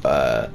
Uh,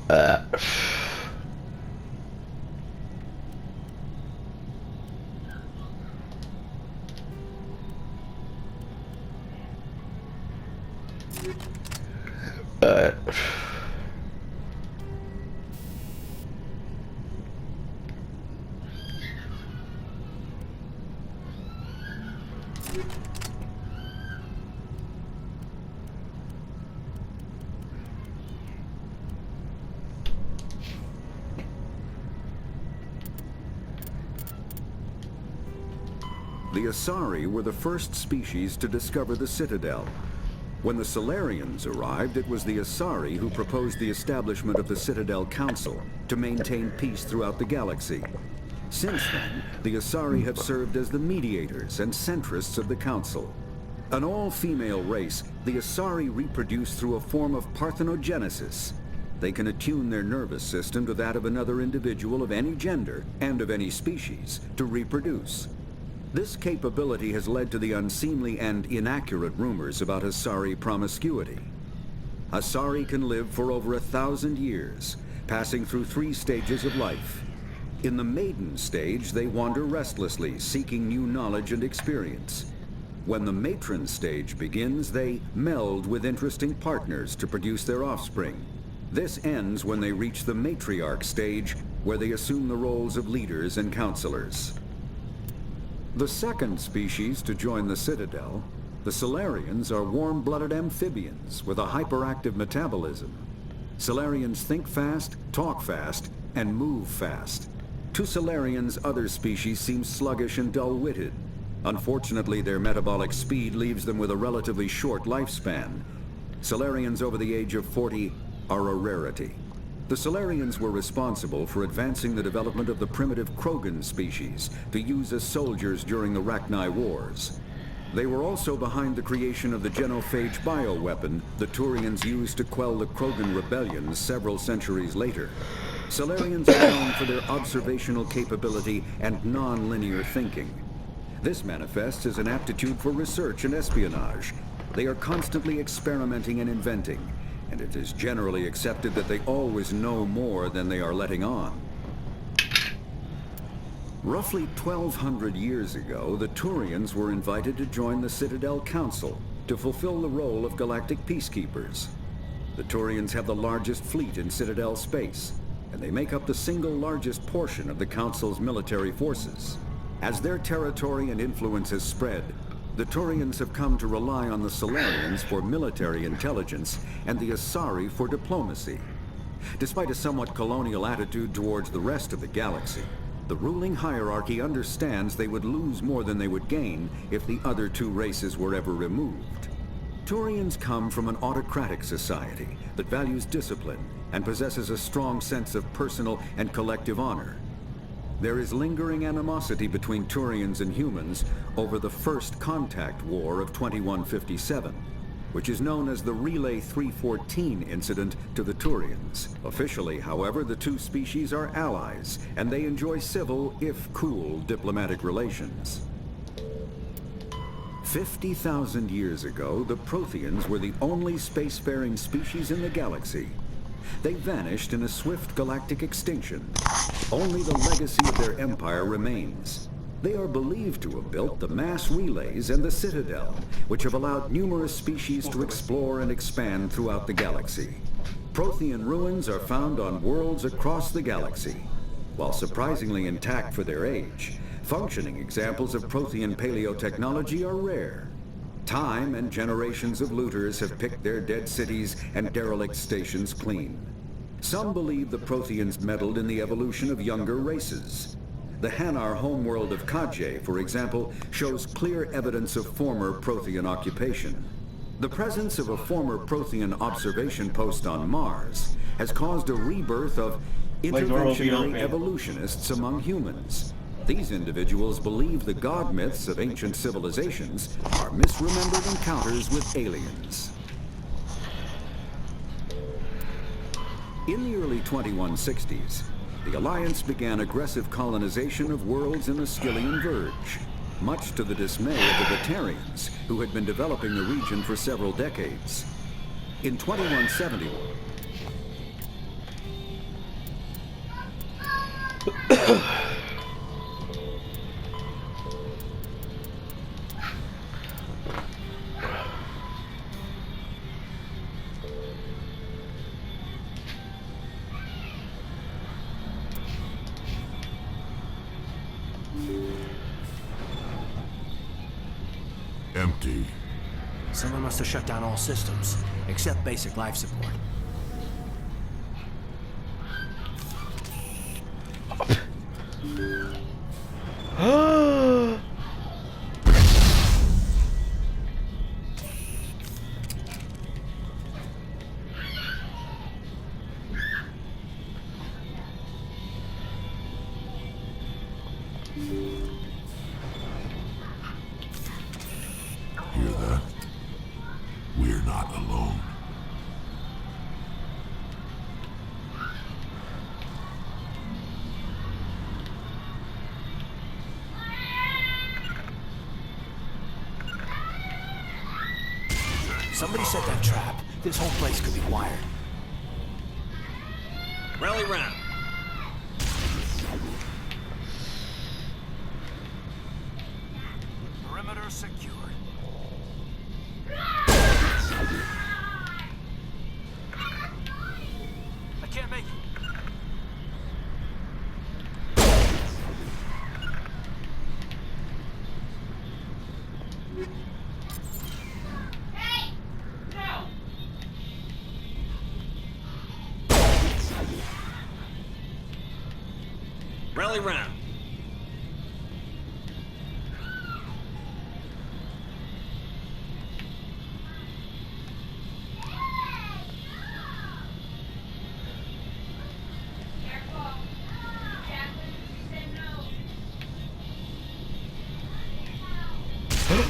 uh, uh, The Asari were the first species to discover the Citadel. When the Solarians arrived, it was the Asari who proposed the establishment of the Citadel Council to maintain peace throughout the galaxy. Since then, the Asari have served as the mediators and centrists of the Council. An all-female race, the Asari reproduce through a form of parthenogenesis. They can attune their nervous system to that of another individual of any gender and of any species to reproduce. This capability has led to the unseemly and inaccurate rumors about Asari promiscuity. Asari can live for over 1,000 years, passing through 3 stages of life. In the maiden stage, they wander restlessly, seeking new knowledge and experience. When the matron stage begins, they meld with interesting partners to produce their offspring. This ends when they reach the matriarch stage, where they assume the roles of leaders and counselors. The second species to join the Citadel, the Solarians, are warm-blooded amphibians with a hyperactive metabolism. Solarians think fast, talk fast, and move fast. To Solarians, other species seem sluggish and dull-witted. Unfortunately, their metabolic speed leaves them with a relatively short lifespan. Solarians over the age of 40 are a rarity. The Solarians were responsible for advancing the development of the primitive Krogan species to use as soldiers during the Rachni Wars. They were also behind the creation of the genophage bioweapon the Turians used to quell the Krogan rebellions several centuries later. Solarians are known for their observational capability and non-linear thinking. This manifests as an aptitude for research and espionage. They are constantly experimenting and inventing, and it is generally accepted that they always know more than they are letting on. Roughly 1,200 years ago, the Turians were invited to join the Citadel Council to fulfill the role of galactic peacekeepers. The Turians have the largest fleet in Citadel space, and they make up the single largest portion of the Council's military forces. As their territory and influence has spread, the Turians have come to rely on the Solarians for military intelligence and the Asari for diplomacy. Despite a somewhat colonial attitude towards the rest of the galaxy, the ruling hierarchy understands they would lose more than they would gain if the other 2 races were ever removed. Turians come from an autocratic society that values discipline and possesses a strong sense of personal and collective honor. There is lingering animosity between Turians and humans over the First Contact War of 2157, which is known as the Relay 314 incident to the Turians. Officially, however, the 2 species are allies, and they enjoy civil, if cool, diplomatic relations. 50,000 years ago, the Protheans were the only spacefaring species in the galaxy. They vanished in a swift galactic extinction. Only the legacy of their empire remains. They are believed to have built the mass relays and the Citadel, which have allowed numerous species to explore and expand throughout the galaxy. Prothean ruins are found on worlds across the galaxy. While surprisingly intact for their age, functioning examples of Prothean paleotechnology are rare. Time and generations of looters have picked their dead cities and derelict stations clean. Some believe the Protheans meddled in the evolution of younger races. The Hanar homeworld of Kaje, for example, shows clear evidence of former Prothean occupation. The presence of a former Prothean observation post on Mars has caused a rebirth of interventionary evolutionists among humans. These individuals believe the god myths of ancient civilizations are misremembered encounters with aliens. In the early 2160s, the Alliance began aggressive colonization of worlds in the Skyllian Verge, much to the dismay of the Batarians, who had been developing the region for several decades. In 2171, empty. Someone must have shut down all systems, except basic life support. Hear that? We're not alone. Somebody set that trap. This whole place could be wired. Rally round. Perimeter secured. I can't make it. Rally round.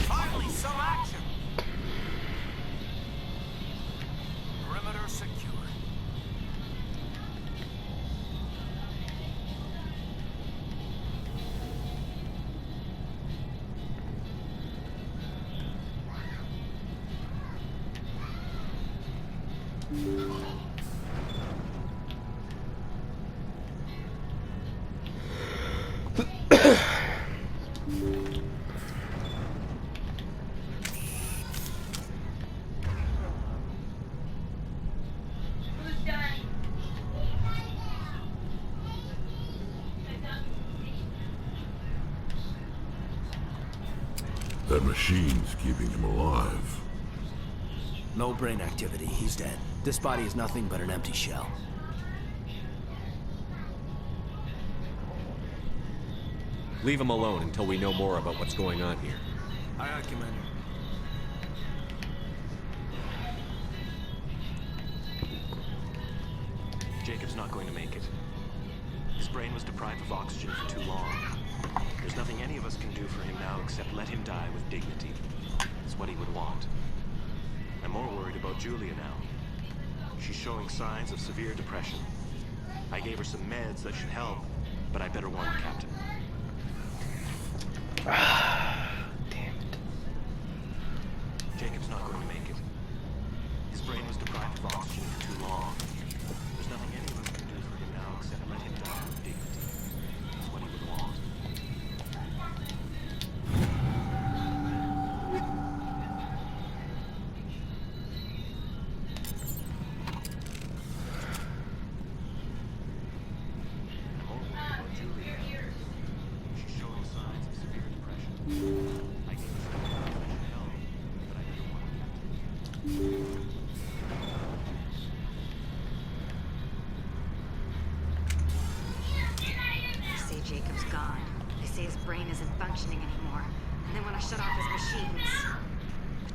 Finally, some action. Perimeter secured. That machine's keeping him alive. No brain activity. He's dead. This body is nothing but an empty shell. Leave him alone until we know more about what's going on here. Aye, aye, Commander. Jacob's not going to make it. His brain was deprived of oxygen for too long. There's nothing any of us can do for him now except let him die with dignity. It's what he would want. I'm more worried about Julia now. She's showing signs of severe depression. I gave her some meds that should help, but I better warn the captain. Damn it. Jacob's not going to make it. His brain was deprived of oxygen for too long. There's nothing any of us can do for him now except let him die with dignity. It's what he would want. I'm more worried about Julia. She's showing signs of severe depression. I gave her some meds that should help, but I better warn the captain. Say Jacob's gone.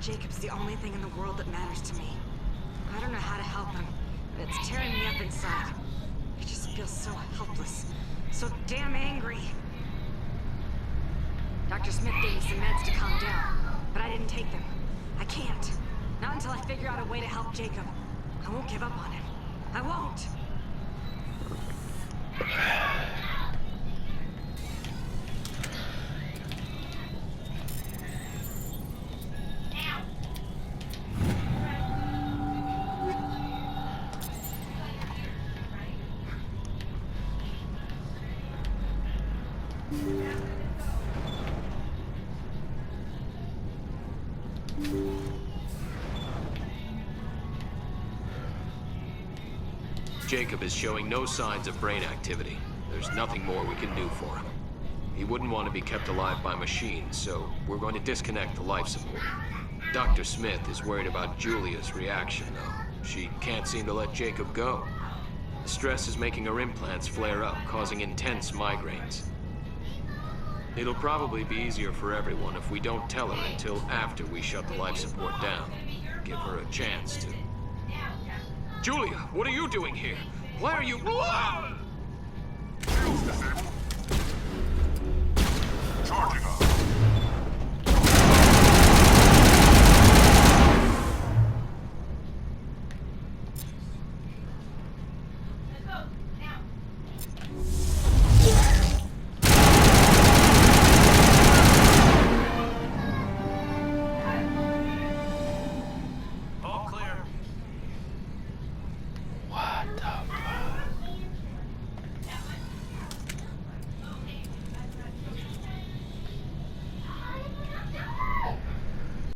Jacob's the only thing in the world that matters to me. I don't know how to help him, but it's tearing me up inside. I just feel so helpless, so damn angry. Dr. Smith gave me some meds to calm down, but I didn't take them. I can't. Not until I figure out a way to help Jacob. I won't give up on him. I won't. Jacob is showing no signs of brain activity. There's nothing more we can do for him. He wouldn't want to be kept alive by machines, so we're going to disconnect the life support. Dr. Smith is worried about Julia's reaction, though. She can't seem to let Jacob go. The stress is making her implants flare up, causing intense migraines. It'll probably be easier for everyone if we don't tell her until after we shut the life support down. Give her a chance to... Julia, what are you doing here? Why are you... Charging up.